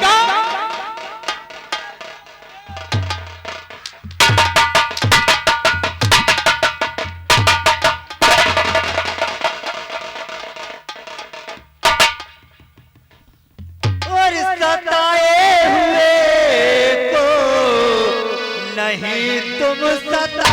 रंगा और सताए हुए को नहीं तुम सता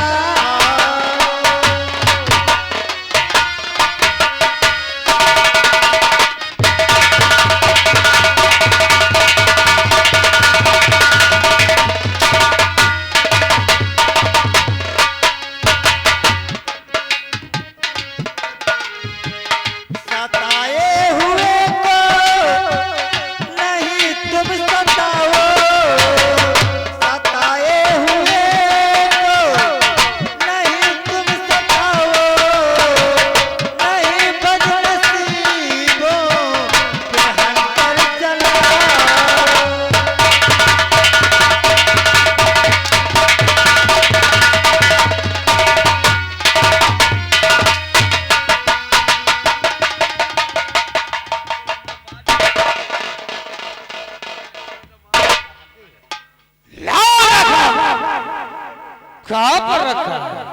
कहां पर रखा है?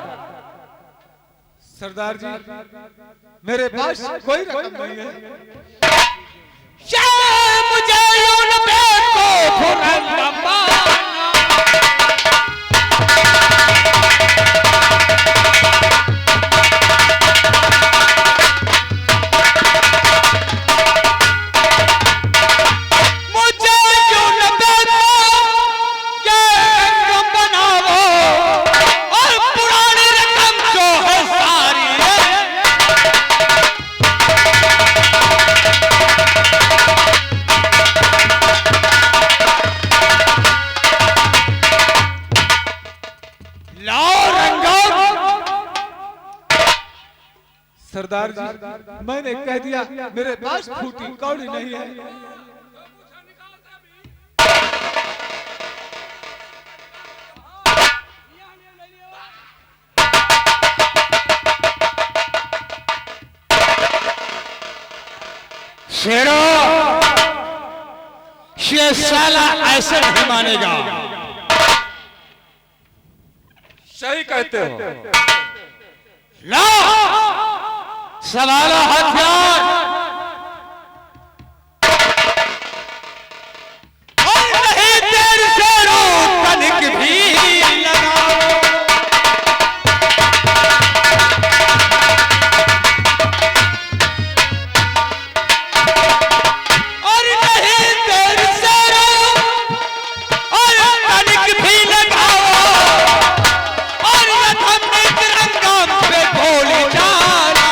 सरदार जी मेरे पास कोई रकम नहीं है। मुझे उन पे को फुरंगा मारना सरदार जी मैंने कह दिया मेरे पास फूटी कौड़ी नहीं है। शेरो ये साला ऐसे नहीं मानेगा। सही कहते हो। ला सवाल हथियार और नहीं देर शेरो तनिक भी लगाओ। और नहीं देर शेरो और तनिक भी लगाओ। और हमने तिरंगा पे गोली डाला।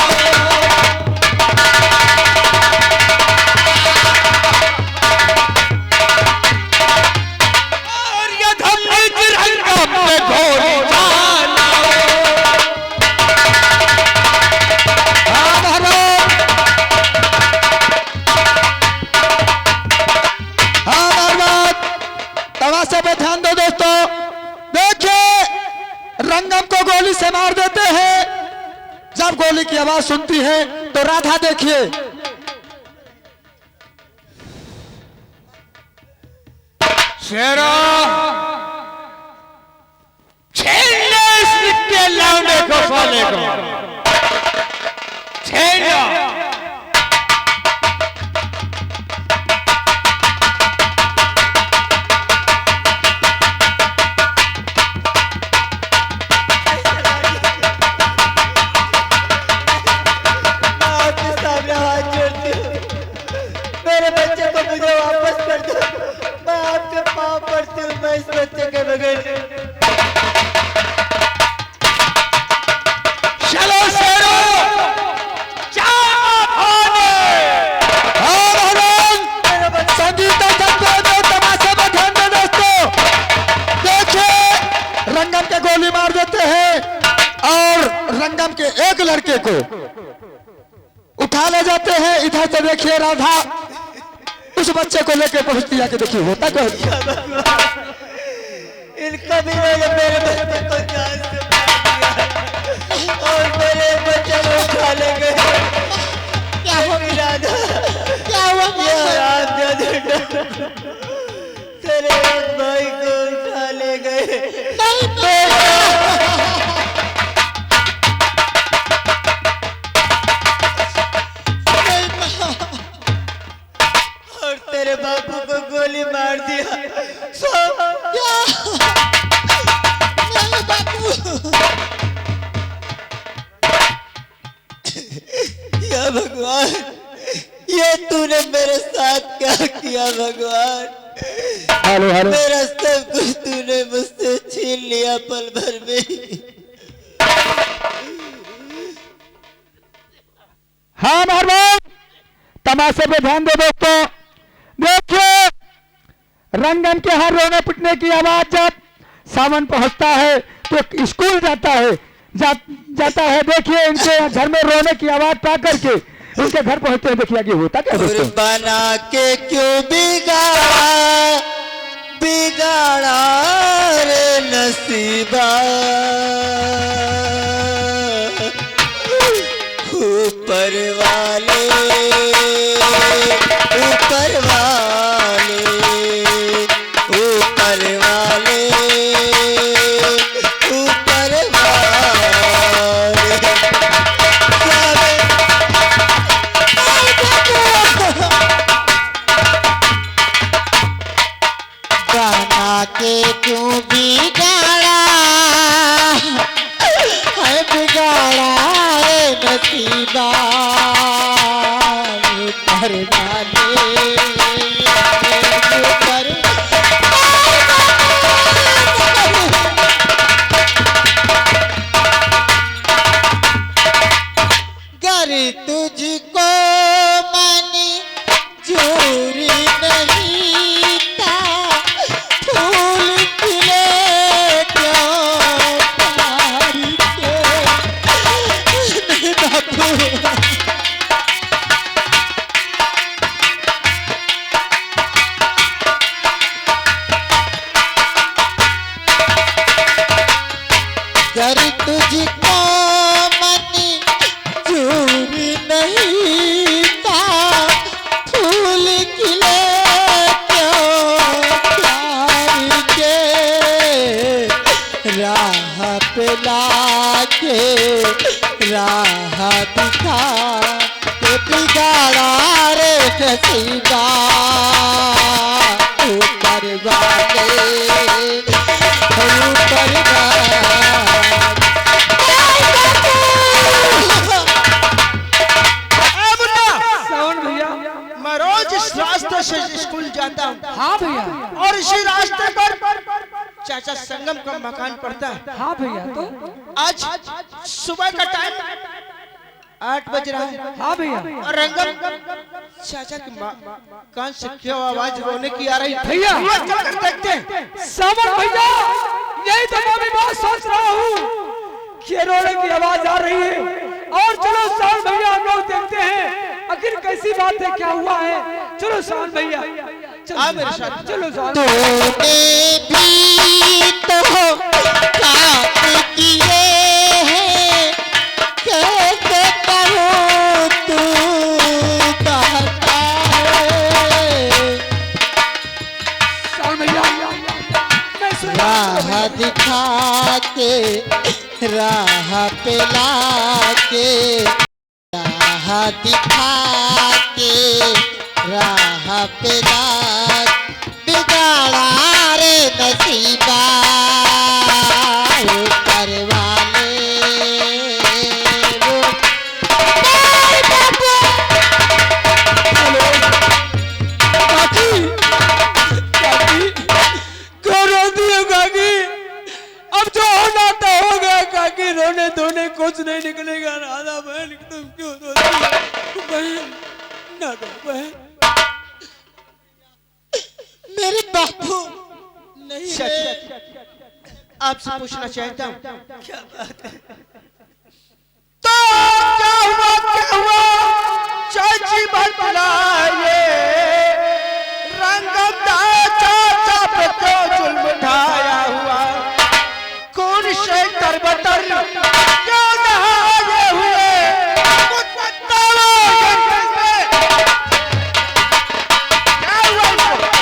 तमाशे पे ध्यान दो दोस्तों। देखिए रंगम को गोली से मार देते हैं। जब गोली की आवाज सुनती है तो राधा देखिए शेरा छेड़ने इसके लौंडे को साले को छेड़ना। मेरे बच्चे को मुझे वापस कर दो। मैं आपके पाँव पड़ती हूँ। मैं इस बच्चे के बगैर चलो शेरो संगीत तमाशे में ध्यान दो दोस्तों। देखिए रंगम के गोली मार देते हैं और रंगम के एक लड़के को उठा ले जाते हैं। इधर से देखिए राधा उस बच्चे को लेकर पहुंचती है कि देखिए होता क्या इनका भी मेरे बच्चे को जान से मार दिया और मेरे बच्चे को उठा ले गए। क्या हुआ? क्या हुआ? ये रात तेरे भाई को उठा ले गए। और तेरे बापू को गोली मार दिया। या भगवान, ये तूने मेरे साथ क्या किया भगवान? हेलो हेलो मेरा सब कुछ तूने मुझसे छीन लिया पल भर में। हाँ मेहरबान, तमाशे पे ध्यान दो दोस्तों। देखिए रंगन के हर रोने पिटने की आवाज जब सावन पहुंचता है तो स्कूल जाता है जाता है। देखिए इनके घर में रोने की आवाज पा करके इनके घर पहुंचते हैं। देखिए आगे होता क्या दोस्तों। बना के क्यों बिगाड़ा रे नसीबा, ऊपर वाले ऊपर वाले ऊपर वाले ऊपर बना के क्यों बिगाड़ा है बिगाड़ा है नसीबा, ऊपर वाले ऊपर गर तुझको मनी चोरी नहीं था, फूल खिले क्यों प्यार के बापू। गर तुझको मनी चोरी नहीं था, फूल खिले क्यों प्यार के, राह पे लाके राह दिखा के बिगाड़ा रे नसीबा, ऊपर वाले ऊपर वाले। सावन भैया। मैं रोज इस रास्ते से स्कूल जाता हूँ। हाँ भैया। और इसी रास्ते पर चाचा संगम का मकान पड़ता है। हाँ भैया। तो आज सुबह का टाइम 8 बज रहा है। हाँ भैया। और रंगम चाचा की कान से क्यों आवाज रोने की आ रही है भैया। चलकर देखते हैं। सावन भैया, यही तो मैं भी बहुत सोच रहा हूँ कि रोने की आवाज आ रही है। और चलो सावन भैया हम लोग देखते हैं आखिर कैसी बात है, क्या हुआ है। चलो सावन भैया आ मेरे साथ। चलो सावन। तूने भी तो पाप किए हैं, कैसे कहूँ तू कहता है। सावन भैया मैं सुन राह दिखा के राह पे लाके, राह दिखा के राह पे ला बिगाड़ा रे नसीबा, ऊपर वाले अब जो होना तो हो गया काकी। रोने धोने कुछ नहीं निकलेगा। राधा बहन तुम क्यों रोती हो? बहन ना रो बहन। मेरे बापू नहीं है। आपसे पूछना चाहता हूँ क्या बात है? तो क्या हुआ चाची बतलाइए, रंगम चाचा पे तो जुल्म ढाया हुआ, कौन से तरबतर क्यों नहाए हुए, कुछ बताओ। क्या हुआ इनको?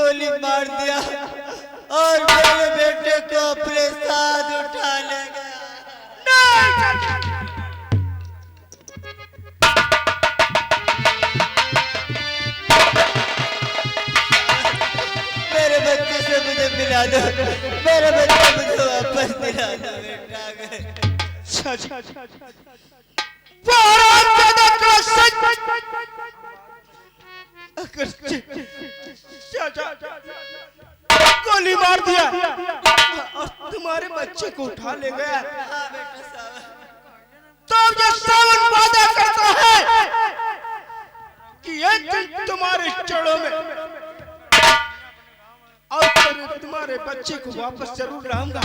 गोली मार दिया और मेरे बेटे को अपने साथ उठा ले गया। मेरे बच्चे से मुझे मिला दो, मेरे बच्चे मुझे वापस दिला दो बेटा। गोली मार दिया और तुम्हारे बच्चे को उठा ले गया। हाँ बेटा साहब, तो ये सावन वादा करता है कि एक दिन तुम्हारे चरणों में और तुम्हारे बच्चे को वापस जरूर लाऊंगा।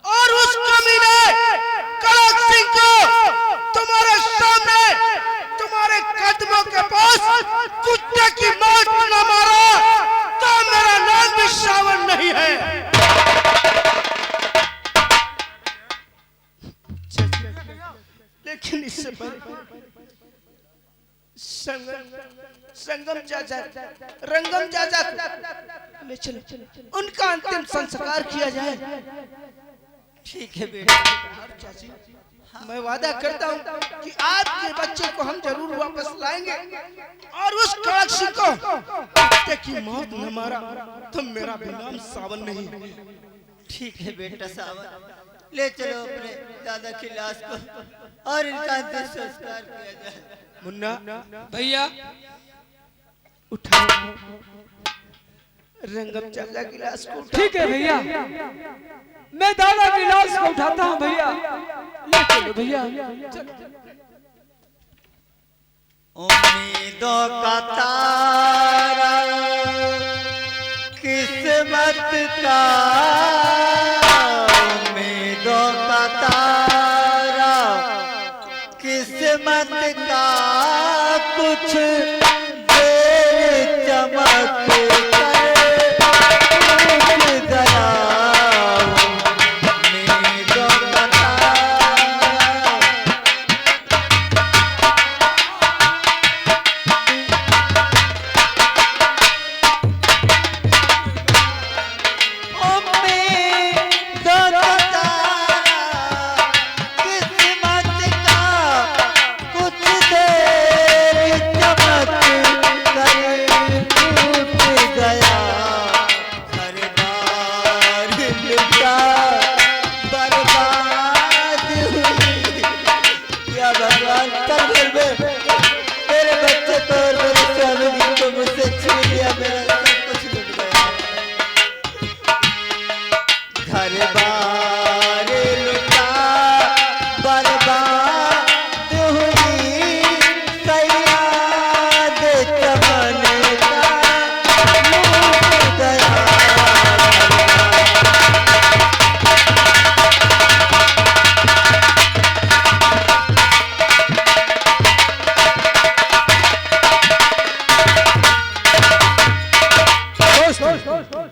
और उस कमीने कड़क सिंह को तुम्हारे सामने तुम्हारे कदमों के पास कुत्ते की मौत न मारा तो मेरा नाम भी सावन नहीं है। लेकिन इससे पहले संगम चाचा, रंगम चाचा ले चलो, उनका अंतिम संस्कार किया जाए। ठीक है बेटा। और चाची, मैं वादा करता हूँ कि आपके बच्चे को हम जरूर वापस लाएंगे और उस काक्षी को कुत्ते की मौत न मारा तो मेरा भी नाम सावन नहीं। ठीक है बेटा सावन, ले चलो अपने दादा की लाश को और इनका अंतिम संस्कार किया जाए। मुन्ना भैया उठाओ रंगम चाचा की लाश को। ठीक है भैया, मैं दादा की लाश को उठाता हूँ भैया। ले चलो भैया। उम्मीदों का तारा किस्मत का, उम्मीदों का तारा किस्मत का कुछ देर चमक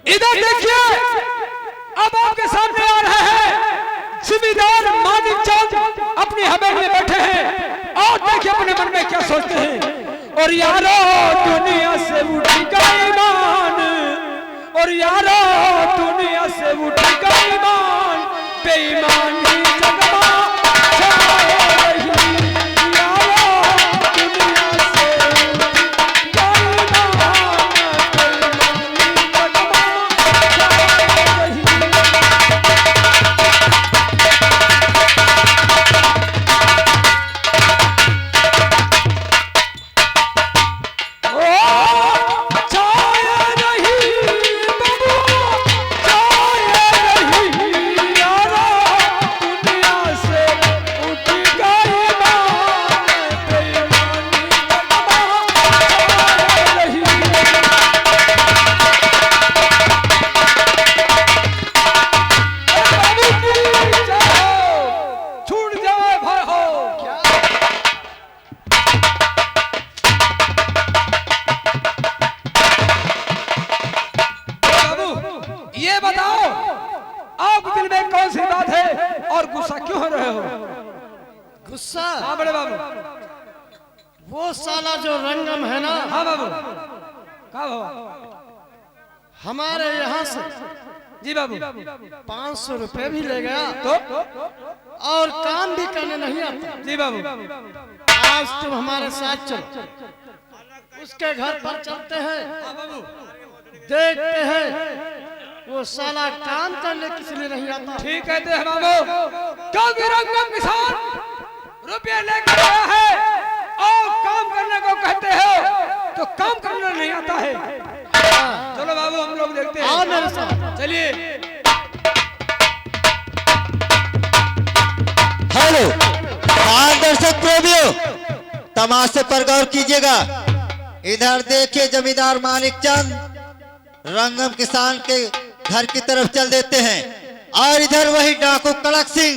इधर देखिए, अब आपके सामने आ रहे हैं जमींदार मानिक चंद अपनी हवेली में बैठे हैं और देखिए अपने मन में क्या सोचते हैं। और यारो दुनिया से उठेगा ईमान, और यारो दुनिया से उठेगा ईमान, बेईमान ही जगमा छाए रही। ये बताओ आप दिल में कौन सी बात है और गुस्सा क्यों हो रहे हो? गुस्सा? हाँ बड़े बाबू। वो साला जो रंगम है ना, हाँ बाबू, कहा बाबा? हमारे यहाँ से जी बाबू 500 रुपए भी ले गया तो और काम भी करने नहीं आता। जी बाबू आज तुम हमारे साथ चलो, उसके घर पर चलते हैं, देखते हैं वो साला काम करने किस लिए नहीं आता। ठीक कहते हैं बाबू, क्योंकि रंगम किसान रुपये लेकर आया है और काम करने को कहते हो तो काम करना नहीं आता है। चलो बाबू हम लोग देखते हैं। आओ मेरे साथ। चलिए। हेलो दर्शक प्रेमियों, तमाशे पर गौर कीजिएगा। इधर देखिए जमींदार मानिक चंद रंगम किसान के घर की तरफ चल देते हैं और इधर वही डाकू कड़क सिंह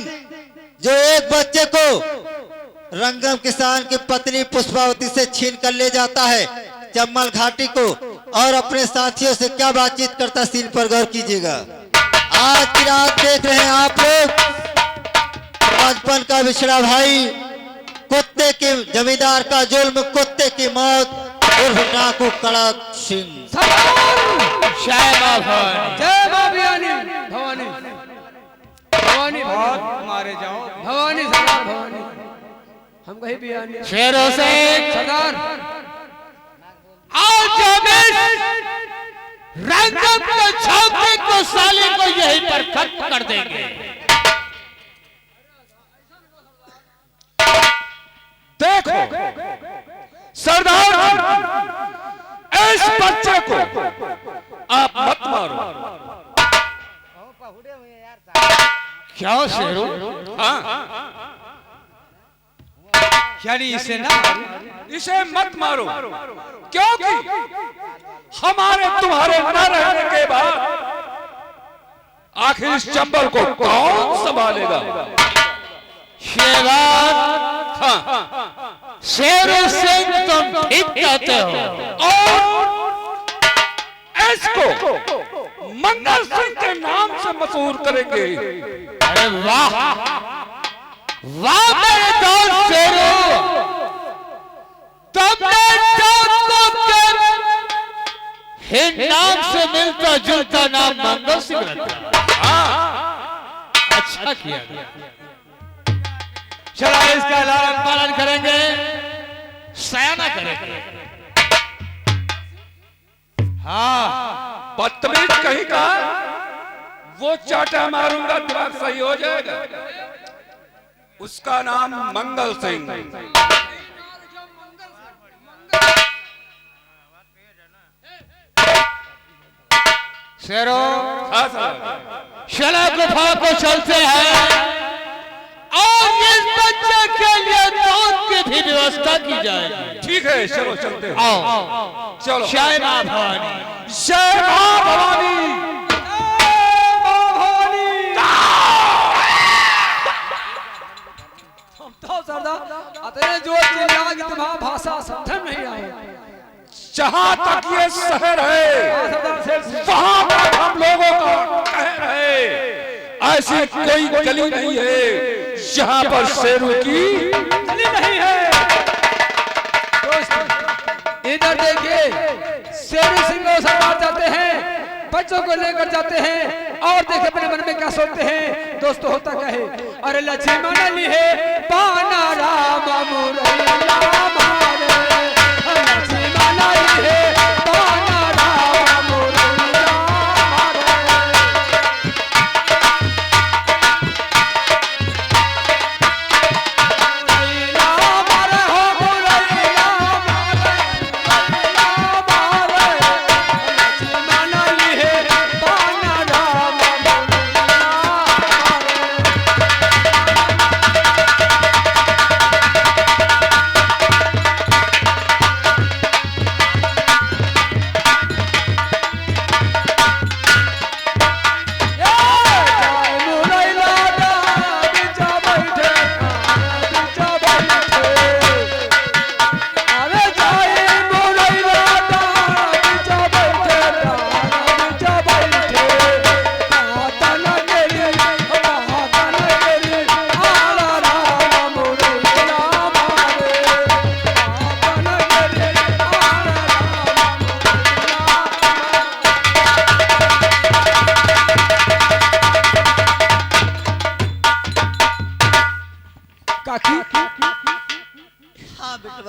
जो एक बच्चे को रंगम किसान की पत्नी पुष्पावती से छीन कर ले जाता है चम्बल घाटी को और अपने साथियों से क्या बातचीत करता सीन पर गौर कीजिएगा। आज की रात देख रहे हैं आप लोग बचपन का बिछड़ा भाई, कुत्ते के जमींदार का जुल्म, कुत्ते की मौत उर्फ डाकू कड़क सिंह। जय मां भवानी भवानी भवानी हमारे जाओ भवानी सरदार भवानी हम कहीं भी आने शेरों से सरदार आज रंगम के छापे को साले को यहीं पर खत्म कर देंगे। देखो सरदार, इस बच्चे को आप मत मारो। क्या शेरो? हाँ, यानी इसे ना इसे मत मारो, क्योंकि हमारे तुम्हारे न रहने के बाद आखिर इस चंबल को कौन संभालेगा? हाँ, शेरो सिंह तुम ठीक कहते हो और इसको मंगल सिंह के नाम से मशहूर करेंगे। अरे वाह वाह मेरे दोस्त शेरो, तुमने डाकू के हिंद नाम से मिलता जुलता नाम मंगल सिंह रखा। अच्छा किया। चलो इसका लालन पालन करेंगे, सयाना करेंगे। हाँ बदतमीज कहीं का, वो चाटा मारूंगा दिमाग सही हो जाएगा। उसका नाम मंगल सिंह। शेरो हाँ साहब, शला गुफा को चलते हैं और इस बच्चे के लिए दूध की भी व्यवस्था की जाएगी। ठीक है, चलो चलते हैं। आओ चलो। जय मां भवानी, जय मां भवानी। तो सरदार अतने जो चिल्ला कि तुम्हारा भाषा समझ नहीं आई। जहां तक ये शहर है वहां तक हम लोगों का कहर है। ऐसी कोई गली नहीं है जहां पर शेरों की गली नहीं है। इधर देखिए, शेरू सिंह को सरदार जाते हैं, बच्चों को लेकर जाते हैं और देखे अपने मन में क्या सोचते हैं। दोस्तों होता क्या है? अरे लक्ष्मण ली है पाना राम मुरैया मारे, लक्ष्मण ली है पाना राम मुरैया मारे, हो मुरैया मारे, लक्ष्मण ली है पाना राम मुरैया मारे।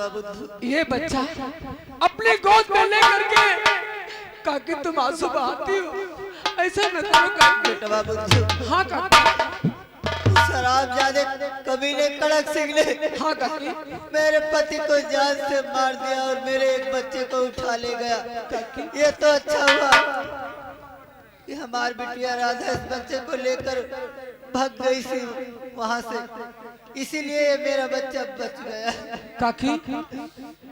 बेटवा बुद्धू। ये बच्चा अपनी गोद में लेकर के काकी तुम आंसू बहाती हो, ऐसा न करो काकी। बेटवा बुद्धू। हाँ काकी। शराब जाने कमीने कड़क सिंह ने हाँ काकी। मेरे पति को जान से मार दिया और मेरे एक बच्चे को उठा ले गया। ये तो अच्छा हुआ कि हमारी बिटिया राधा इस बच्चे को लेकर भाग गई थी वहां से, इसीलिए ये मेरा बच्चा बच गया। काकी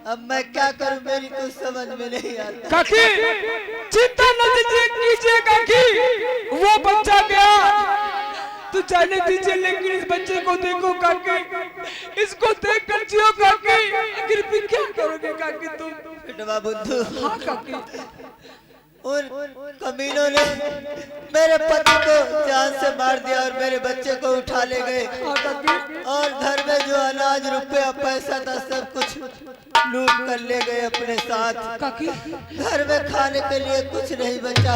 अब मैं क्या करूं, मेरी कुछ समझ में नहीं आता। काकी चिंता न कीजिए काकी, वो बच्चा गया तो जाने दीजिए, लेकिन इस बच्चे को देखो काकी, इसको देख कर जियो काकी। आखिर भी क्या करोगे काकी तुम? बेटवा बुद्धू। हाँ काकी। उन कमीनों ने मेरे पति को जान से मार दिया और मेरे बच्चे को उठा ले गए, और घर में जो अनाज रुपया पैसा था सब कुछ लूट कर ले गए अपने साथ। घर में खाने के लिए कुछ नहीं बचा,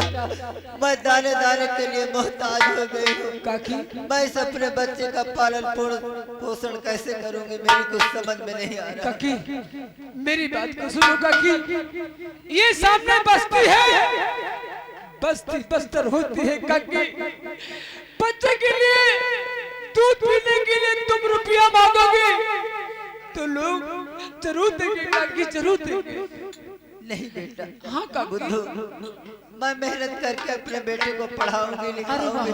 मैं दाने दाने के लिए मोहताज हो गई हूँ। मैं इस अपने बच्चे का पालन पोषण कैसे करूंगी, मेरी कुछ समझ में नहीं आ रहा। काकी मेरी बात को सुनो काकी, ये सामने बस्ती है, बस्ती बस्तर होती है काकी। बच्चे के लिए दूध पीने के लिए तुम रुपया मांगोगे तो लोग जरूर देंगे काकी, जरूर देंगे। नहीं बेटा। हाँ काकी। बुद्धू, मैं मेहनत करके अपने बेटे को पढ़ाऊंगी लिखाऊंगी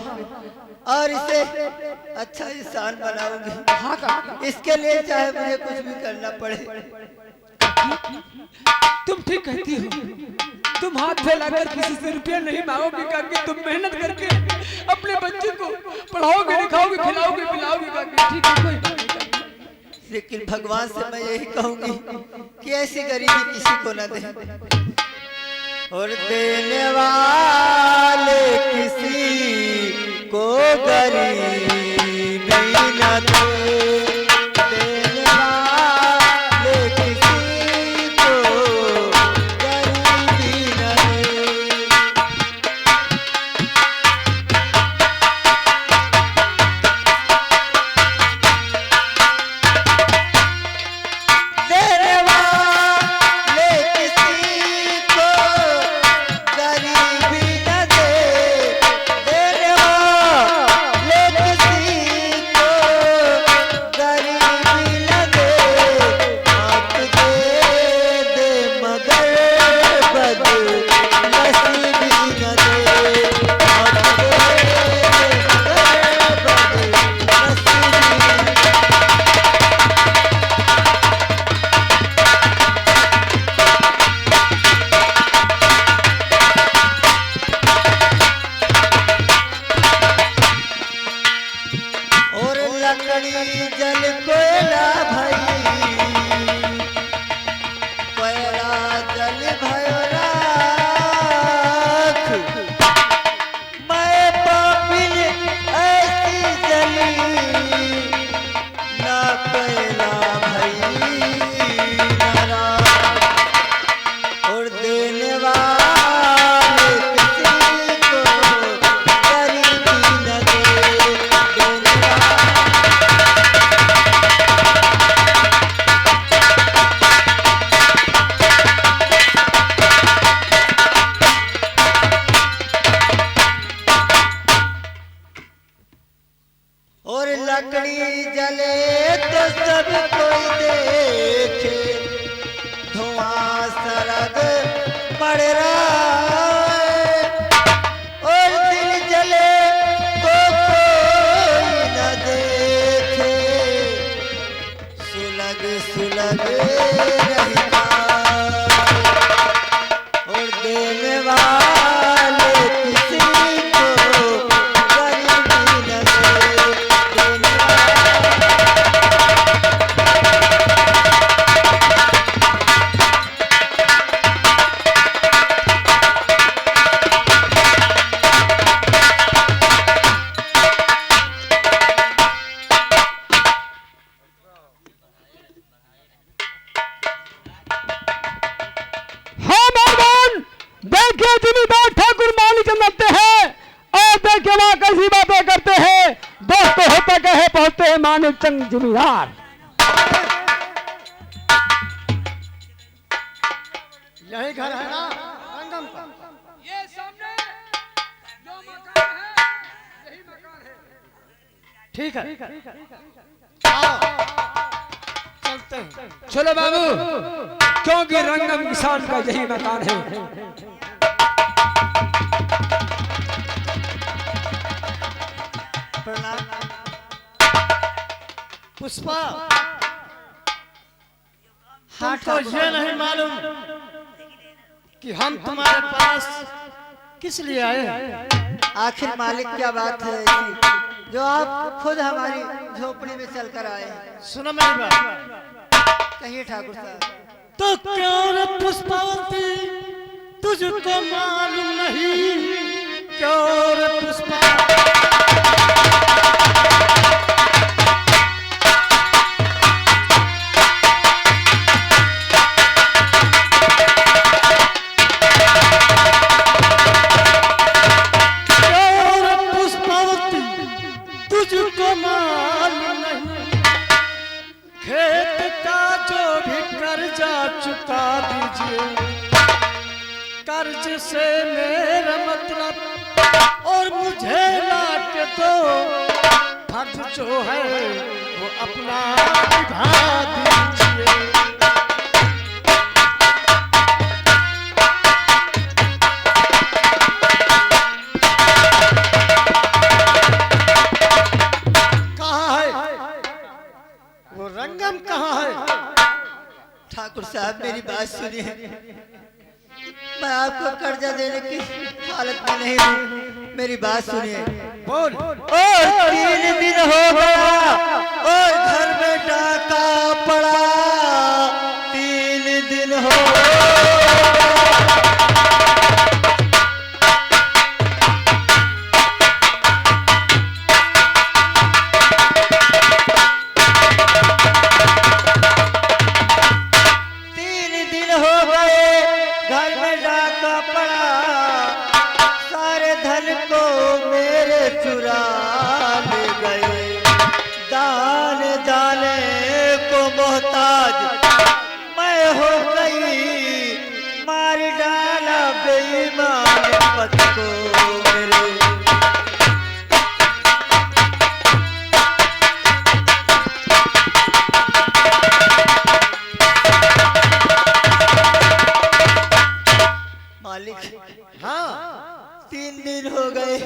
और इसे अच्छा इंसान बनाऊंगी। हाँ काकी। इसके लिए चाहे मुझे कुछ भी करना पड़े। तुम ठीक कहती हो, तुम हाथ फैलाकर किसी से रुपया नहीं मांगोगे काकी, तुम मेहनत करके अपने बच्चे को पढ़ाओगे लिखाओगे खिलाओगे पिलाओगे काकी। ठीक है, कोई बात नहीं काकी। लेकिन भगवान से मैं यही कहूंगी कि ऐसी गरीबी किसी को न दे, और देने वाले किसी को गरीबी न दे, देने वाले किसी को गरीबी न दे। देने वाले किसी को गरीबी न दे, देने वाले किसी को गरीबी न दे। आप दे दे मगर बदनसीबी न दे, आप दे दे मगर बदनसीबी न दे। और लकड़ी जल कोयला भई, कोयला जल भयो राख। मैं पापिन ऐसी जली, ना कोयला भई ना राख। और देने वाले किसी को गरीबी न दे, देने वाले और लकड़ी जले तो सब कोई देखे, धुआं सरग पड़ रहा है। और दिल जले तो कोई न देखे, सुलग सुलग रहता। और देने वाले किसी को गरीबी न दे, देने वाले ठीक है आओ चलते हैं। चलो बाबू, क्योंकि रंगम किसान का यही मकान है। पुष्पा, तुमको ये नहीं मालूम कि हम तुम्हारे पास किस लिए आए हैं? आखिर मालिक क्या बात है ऐसी जो आप खुद हमारी झोपड़ी में चलकर आए हैं? सुनो मेरी बात। कहिए ठाकुर साहब। तो क्यों रे पुष्पावती तुझको मालूम नहीं? क्यों रे पुष्पा? तुझको मालूम नहीं, खेत का जो भी कर्जा चुका दीजिए। कर्ज से मेरा मतलब और मुझे लाके दो, फर्ज जो है वो अपना निभा दीजिए। रंगम कहाँ है? ठाकुर साहब मेरी बात सुनिए, मैं आपको कर्जा देने की हालत में नहीं हूँ। मेरी बात सुनिए। बोल। और 3 दिन हो गया और घर में डाका पड़ा। 3 दिन हो हाँ 3 दिन हो गए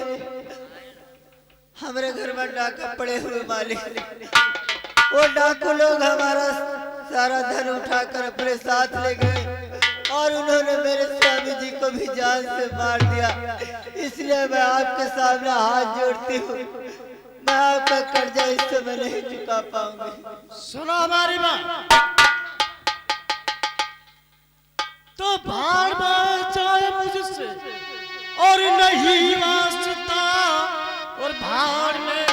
हमारे घर में डाका पड़े हुए मालिक। वो डाकू लोग हमारा सारा धन उठाकर अपने साथ ले गए और उन्होंने मेरे स्वामी जी को भी जान से मार दिया। इसलिए मैं आपके सामने हाथ जोड़ती हूँ, मैं आपका कर्जा इस समय नहीं चुका पाऊंगी। सुनो हमारी बात। तो भाड़ में जाए मुझसे और नहीं वास्ता और भाड़ में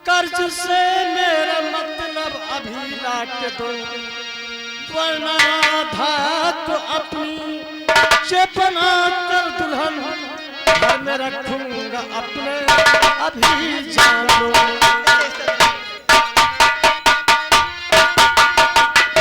कर्ज से मेरा मतलब अभी लाके दो, वरना आधा तो अपनी बना कर दुल्हन घर में रखूंगा अपने, अभी जान लो।